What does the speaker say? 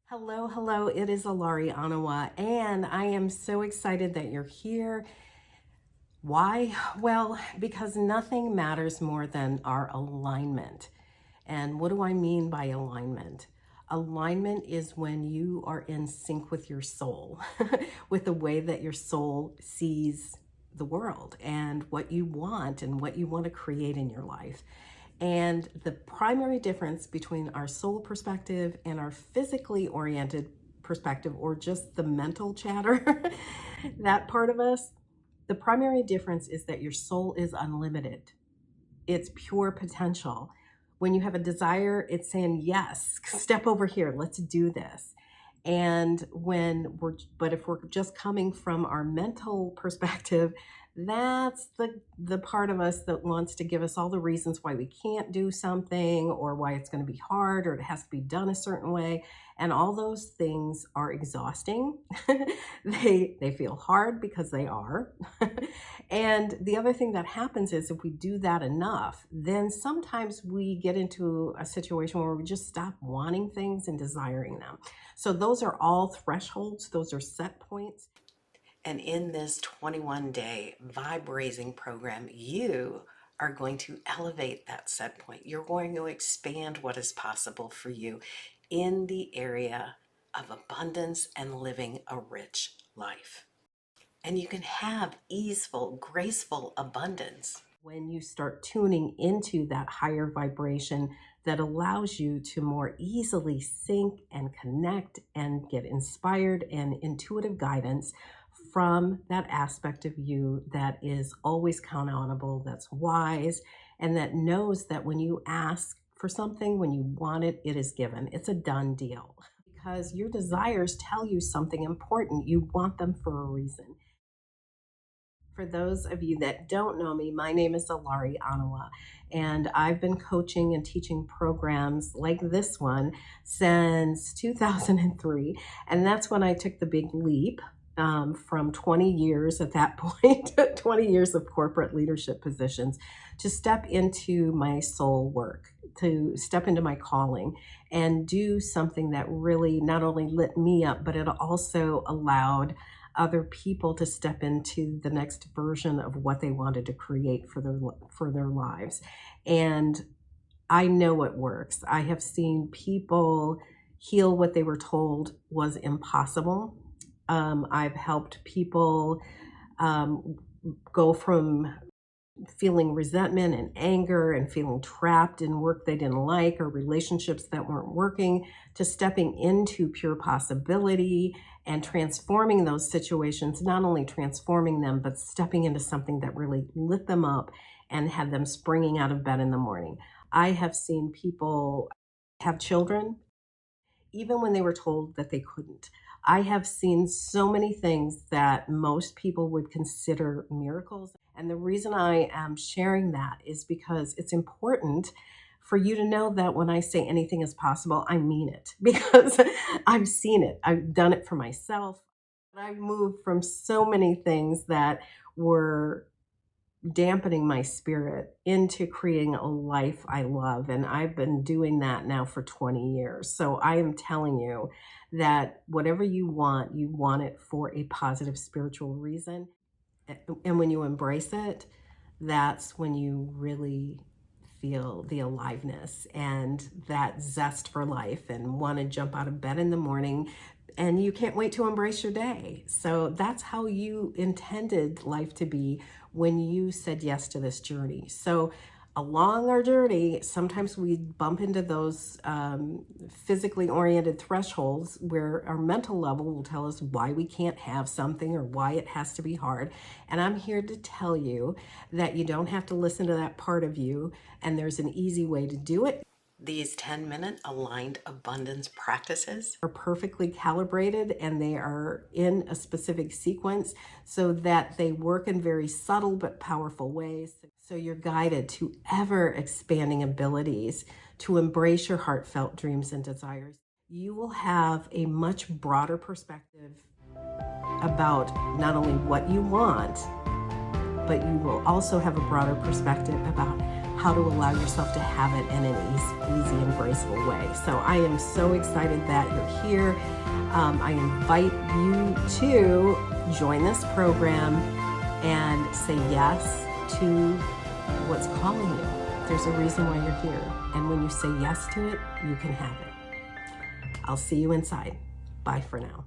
Hello, hello. It is Elari, Onawa, and I am so excited that you're here. Why? Well, because nothing matters more than our alignment. And what do I mean by alignment? Alignment is when you are in sync with your soul, with the way that your soul sees the world and what you want to create in your life. And the primary difference between our soul perspective and our physically oriented perspective, or just the mental chatter, that part of us, the primary difference is that your soul is unlimited. It's pure potential. When you have a desire, it's saying, yes, step over here, let's do this. And if we're just coming from our mental perspective, that's the part of us that wants to give us all the reasons why we can't do something, or why it's going to be hard, or it has to be done a certain way. And all those things are exhausting. They feel hard because they are. And the other thing that happens is if we do that enough, then sometimes we get into a situation where we just stop wanting things and desiring them. So those are all thresholds. Those are set points. And in this 21-day vibe raising program, you are going to elevate that set point. You're going to expand what is possible for you in the area of abundance and living a rich life. And you can have easeful, graceful abundance when you start tuning into that higher vibration that allows you to more easily sync and connect and get inspired and intuitive guidance from that aspect of you that is always countable, that's wise, and that knows that when you ask for something, when you want it, it is given. It's a done deal. Because your desires tell you something important. You want them for a reason. For those of you that don't know me, my name is Elari Onawa, and I've been coaching and teaching programs like this one since 2003. And that's when I took the big leap from 20 years at that point, 20 years of corporate leadership positions, to step into my soul work, to step into my calling and do something that really not only lit me up, but it also allowed other people to step into the next version of what they wanted to create for their lives. And I know it works. I have seen people heal what they were told was impossible. I've helped people go from feeling resentment and anger and feeling trapped in work they didn't like or relationships that weren't working, to stepping into pure possibility and transforming those situations, not only transforming them, but stepping into something that really lit them up and had them springing out of bed in the morning. I have seen people have children even when they were told that they couldn't. I have seen so many things that most people would consider miracles. And the reason I am sharing that is because it's important for you to know that when I say anything is possible, I mean it, because I've seen it. I've done it for myself. I've moved from so many things that were dampening my spirit into creating a life I love. And I've been doing that now for 20 years. So I am telling you that whatever you want it for a positive spiritual reason. And when you embrace it, that's when you really feel the aliveness and that zest for life and want to jump out of bed in the morning, and you can't wait to embrace your day. So that's how you intended life to be when you said yes to this journey. So along our journey, sometimes we bump into those physically oriented thresholds where our mental level will tell us why we can't have something or why it has to be hard. And I'm here to tell you that you don't have to listen to that part of you, and there's an easy way to do it. These 10-minute aligned abundance practices are perfectly calibrated, and they are in a specific sequence so that they work in very subtle but powerful ways. So you're guided to ever expanding abilities to embrace your heartfelt dreams and desires. You will have a much broader perspective about not only what you want, but you will also have a broader perspective about how to allow yourself to have it in an easy and graceful way. So I am so excited that you're here. I invite you to join this program and say yes to what's calling you. There's a reason why you're here. And when you say yes to it, you can have it. I'll see you inside. Bye for now.